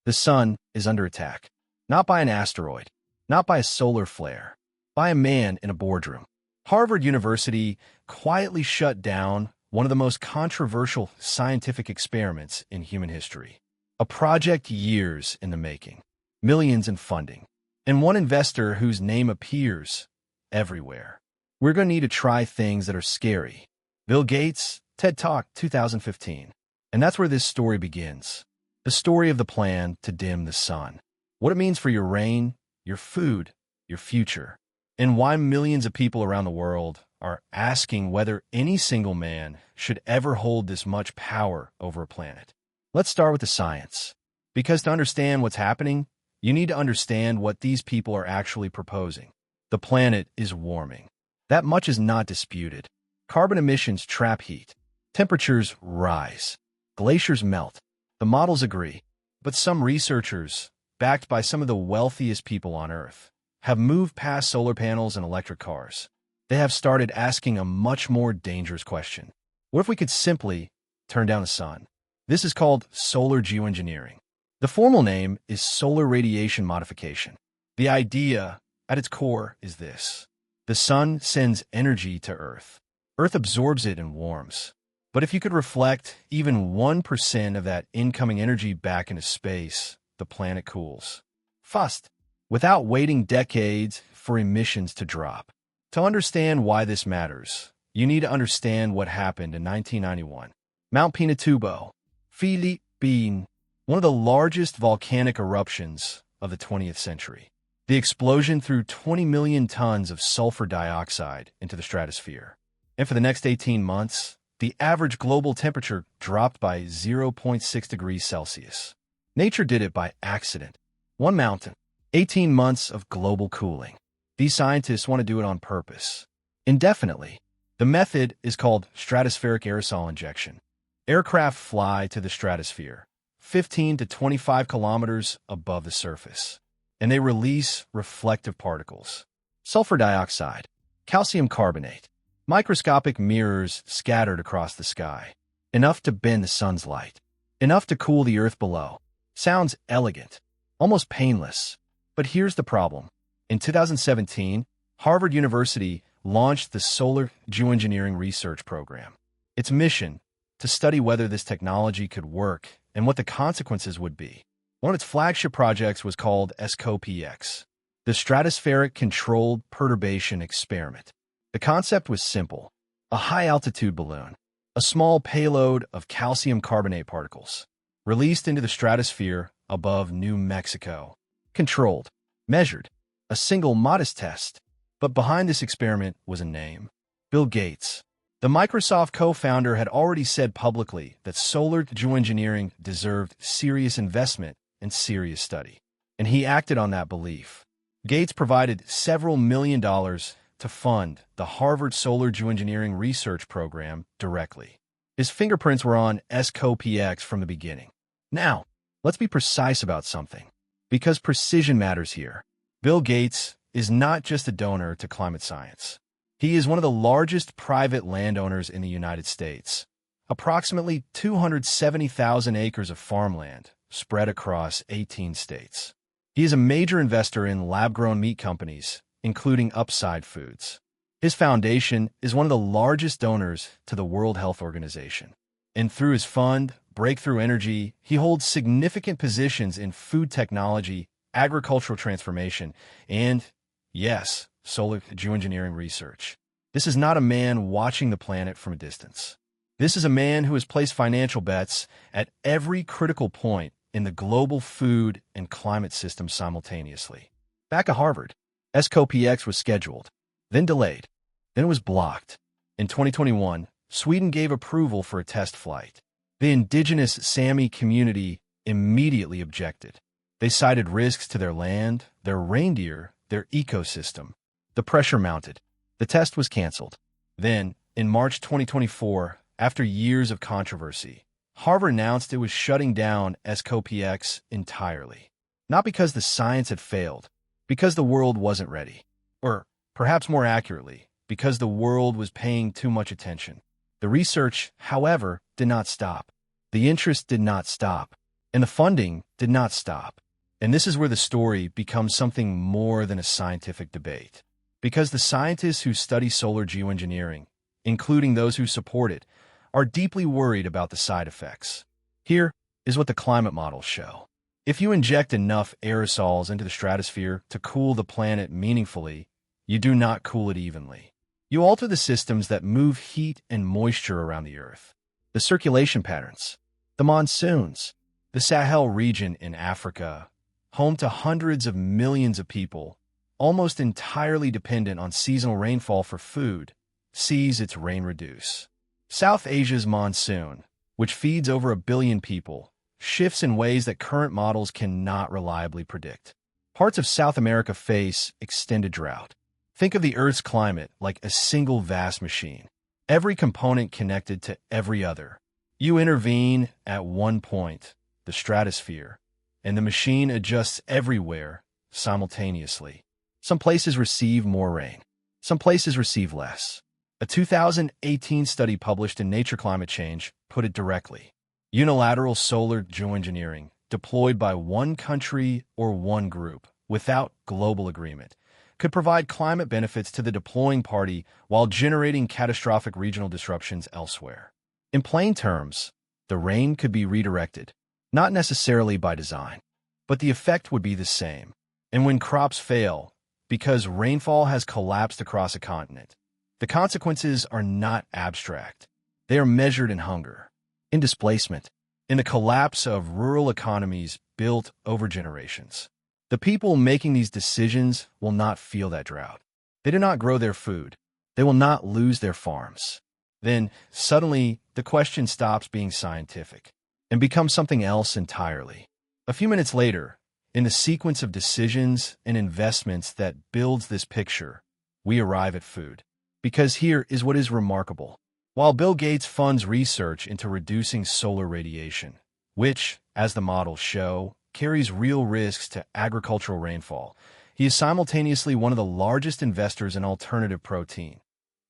The sun is under attack. Not by an asteroid, not by a solar flare, by a man in a boardroom. Harvard University quietly shut down one of the most controversial scientific experiments in human history. A project years in the making, millions in funding, and one investor whose name appears everywhere. We're going to need to try things that are scary. Bill Gates, TED Talk 2015. And that's where this story begins. The story of the plan to dim the sun. What it means for your rain, your food, your future, and why millions of people around the world are asking whether any single man should ever hold this much power over a planet. Let's start with the science. Because to understand what's happening, you need to understand what these people are actually proposing. The planet is warming. That much is not disputed. Carbon emissions trap heat. Temperatures rise. Glaciers melt. The models agree. But some researchers, backed by some of the wealthiest people on Earth, have moved past solar panels and electric cars. They have started asking a much more dangerous question. What if we could simply turn down the sun? This is called solar geoengineering. The formal name is solar radiation modification. The idea, at its core, is this. The sun sends energy to Earth. Earth absorbs it and warms. But if you could reflect even 1% of that incoming energy back into space, the planet cools. Fast, without waiting decades for emissions to drop. To understand why this matters, you need to understand what happened in 1991. Mount Pinatubo, Philippines, one of the largest volcanic eruptions of the 20th century. The explosion threw 20 million tons of sulfur dioxide into the stratosphere. And for the next 18 months, the average global temperature dropped by 0.6 degrees Celsius. Nature did it by accident. One mountain, 18 months of global cooling. These scientists want to do it on purpose. Indefinitely. The method is called stratospheric aerosol injection. Aircraft fly to the stratosphere, 15 to 25 kilometers above the surface, and they release reflective particles. Sulfur dioxide, calcium carbonate, microscopic mirrors scattered across the sky. Enough to bend the sun's light. Enough to cool the earth below. Sounds elegant, almost painless. But here's the problem. In 2017, Harvard University launched the Solar Geoengineering Research Program. Its mission, to study whether this technology could work and what the consequences would be. One of its flagship projects was called SCOPX, the Stratospheric Controlled Perturbation Experiment. The concept was simple. A high-altitude balloon, a small payload of calcium carbonate particles, released into the stratosphere above New Mexico. Controlled, measured, a single modest test. But behind this experiment was a name. Bill Gates. The Microsoft co-founder had already said publicly that solar geoengineering deserved serious investment and serious study. And he acted on that belief. Gates provided several $1 million to fund the Harvard Solar Geoengineering Research Program directly. His fingerprints were on SCOPX from the beginning. Now, let's be precise about something. Because precision matters here. Bill Gates is not just a donor to climate science. He is one of the largest private landowners in the United States. Approximately 270,000 acres of farmland spread across 18 states. He is a major investor in lab-grown meat companies, including Upside Foods. His foundation is one of the largest donors to the World Health Organization. And through his fund, Breakthrough Energy, he holds significant positions in food technology, agricultural transformation, and, yes, solar geoengineering research. This is not a man watching the planet from a distance. This is a man who has placed financial bets at every critical point in the global food and climate system simultaneously. Back at Harvard, SCOPX was scheduled, then delayed, then it was blocked. In 2021, Sweden gave approval for a test flight. The indigenous Sami community immediately objected. They cited risks to their land, their reindeer, their ecosystem. The pressure mounted. The test was canceled. Then, in March 2024, after years of controversy, Harvard announced it was shutting down SCOPX entirely. Not because the science had failed, because the world wasn't ready. Or, perhaps more accurately, because the world was paying too much attention. The research, however, did not stop. The interest did not stop. And the funding did not stop. And this is where the story becomes something more than a scientific debate. Because the scientists who study solar geoengineering, including those who support it, are deeply worried about the side effects. Here is what the climate models show. If you inject enough aerosols into the stratosphere to cool the planet meaningfully, you do not cool it evenly. You alter the systems that move heat and moisture around the Earth. The circulation patterns, the monsoons, the Sahel region in Africa, home to hundreds of millions of people, almost entirely dependent on seasonal rainfall for food, sees its rain reduce. South Asia's monsoon, which feeds over 1 billion people, shifts in ways that current models cannot reliably predict. Parts of South America face extended drought. Think of the Earth's climate like a single vast machine, every component connected to every other. You intervene at one point, the stratosphere, and the machine adjusts everywhere simultaneously. Some places receive more rain. Some places receive less. A 2018 study published in Nature Climate Change put it directly. Unilateral solar geoengineering, deployed by one country or one group, without global agreement, could provide climate benefits to the deploying party while generating catastrophic regional disruptions elsewhere. In plain terms, the rain could be redirected, not necessarily by design, but the effect would be the same. And when crops fail, because rainfall has collapsed across a continent, the consequences are not abstract. They are measured in hunger, in displacement, in the collapse of rural economies built over generations. The people making these decisions will not feel that drought. They do not grow their food. They will not lose their farms. Then, suddenly, the question stops being scientific and becomes something else entirely. A few minutes later, in the sequence of decisions and investments that builds this picture, we arrive at food. Because here is what is remarkable. While Bill Gates funds research into reducing solar radiation, which, as the models show, carries real risks to agricultural rainfall, he is simultaneously one of the largest investors in alternative protein,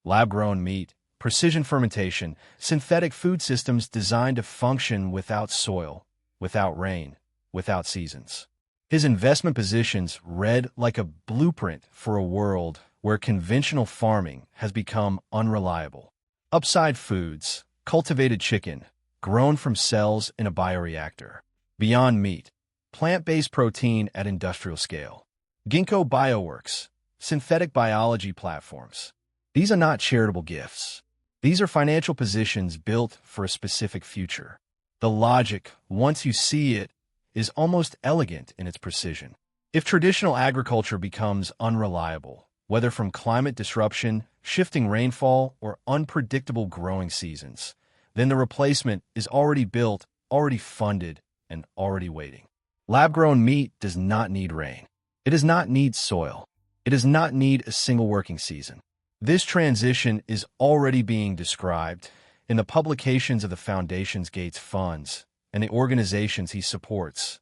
lab-grown meat, precision fermentation, synthetic food systems designed to function without soil, without rain, without seasons. His investment positions read like a blueprint for a world where conventional farming has become unreliable. Upside Foods, cultivated chicken, grown from cells in a bioreactor. Beyond Meat, plant-based protein at industrial scale. Ginkgo Bioworks, synthetic biology platforms. These are not charitable gifts. These are financial positions built for a specific future. The logic, once you see it, is almost elegant in its precision. If traditional agriculture becomes unreliable, whether from climate disruption, shifting rainfall, or unpredictable growing seasons, then the replacement is already built, already funded, and already waiting. Lab-grown meat does not need rain. It does not need soil. It does not need a single working season. This transition is already being described in the publications of the foundations Gates funds and the organizations he supports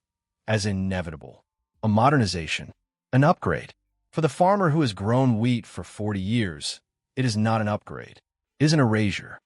as inevitable. A modernization, an upgrade. For the farmer who has grown wheat for 40 years, it is not an upgrade. It is an erasure.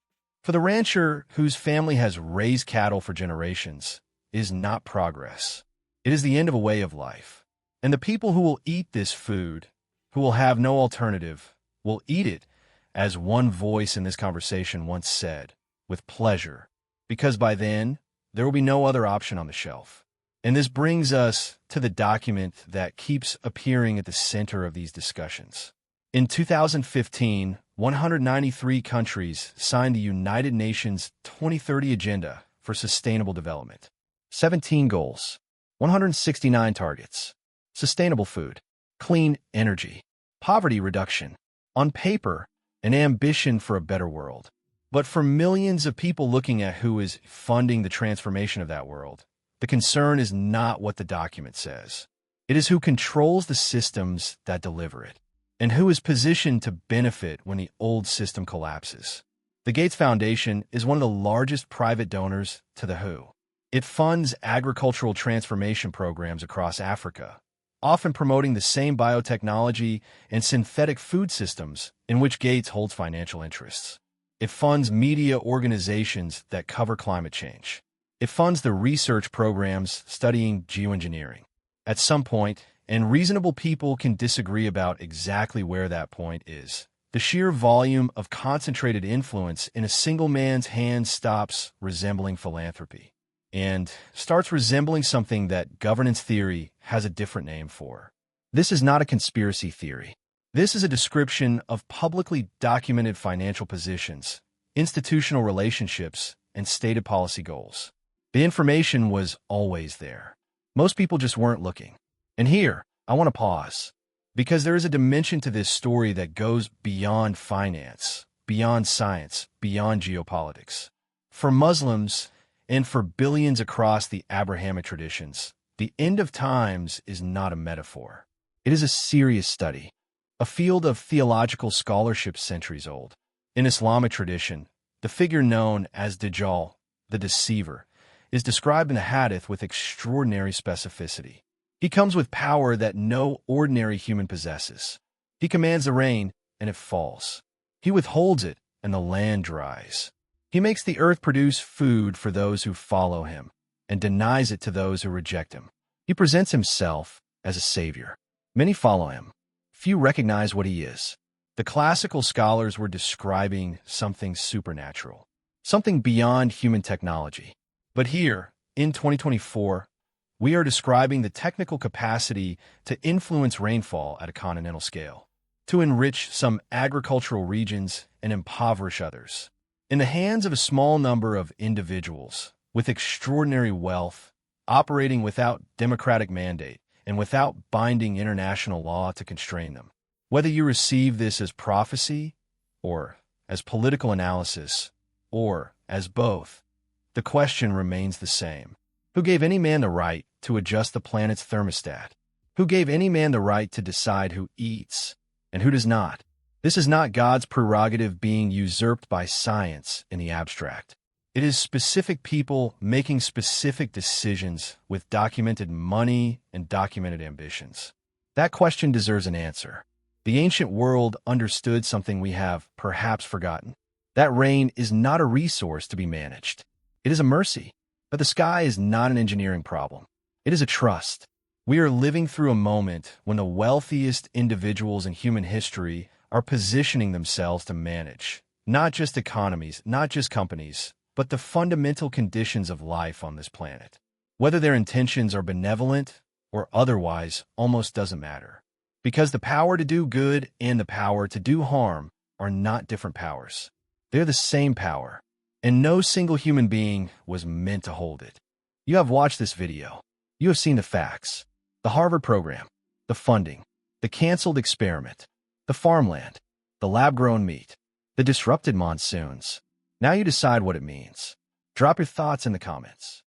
For the rancher whose family has raised cattle for generations, it is not progress. It is the end of a way of life. And the people who will eat this food, who will have no alternative, will eat it, as one voice in this conversation once said, with pleasure, because by then, there will be no other option on the shelf. And this brings us to the document that keeps appearing at the center of these discussions. In 2015, 193 countries signed the United Nations 2030 Agenda for Sustainable Development. 17 goals, 169 targets, sustainable food, clean energy, poverty reduction. On paper, an ambition for a better world. But for millions of people looking at who is funding the transformation of that world, the concern is not what the document says. It is who controls the systems that deliver it, and who is positioned to benefit when the old system collapses. The Gates Foundation is one of the largest private donors to the WHO. It funds agricultural transformation programs across Africa, often promoting the same biotechnology and synthetic food systems in which Gates holds financial interests. It funds media organizations that cover climate change. It funds the research programs studying geoengineering. At some point, and reasonable people can disagree about exactly where that point is, the sheer volume of concentrated influence in a single man's hands stops resembling philanthropy and starts resembling something that governance theory has a different name for. This is not a conspiracy theory. This is a description of publicly documented financial positions, institutional relationships, and stated policy goals. The information was always there. Most people just weren't looking. And here, I want to pause, because there is a dimension to this story that goes beyond finance, beyond science, beyond geopolitics. For Muslims, and for billions across the Abrahamic traditions, the end of times is not a metaphor. It is a serious study, a field of theological scholarship centuries old. In Islamic tradition, the figure known as Dajjal, the deceiver, is described in the Hadith with extraordinary specificity. He comes with power that no ordinary human possesses. He commands the rain, and it falls. He withholds it, and the land dries. He makes the earth produce food for those who follow him, and denies it to those who reject him. He presents himself as a savior. Many follow him. Few recognize what he is. The classical scholars were describing something supernatural, something beyond human technology. But here, in 2024, we are describing the technical capacity to influence rainfall at a continental scale, to enrich some agricultural regions and impoverish others. In the hands of a small number of individuals with extraordinary wealth, operating without democratic mandate and without binding international law to constrain them. Whether you receive this as prophecy, or as political analysis, or as both, the question remains the same. Who gave any man the right to adjust the planet's thermostat? Who gave any man the right to decide who eats and who does not? This is not God's prerogative being usurped by science in the abstract. It is specific people making specific decisions with documented money and documented ambitions. That question deserves an answer. The ancient world understood something we have perhaps forgotten. That rain is not a resource to be managed. It is a mercy. But the sky is not an engineering problem. It is a trust. We are living through a moment when the wealthiest individuals in human history are positioning themselves to manage, not just economies, not just companies, but the fundamental conditions of life on this planet. Whether their intentions are benevolent or otherwise almost doesn't matter. Because the power to do good and the power to do harm are not different powers. They're the same power, and no single human being was meant to hold it. You have watched this video. You have seen the facts, the Harvard program, the funding, the canceled experiment, the farmland, the lab-grown meat, the disrupted monsoons. Now you decide what it means. Drop your thoughts in the comments.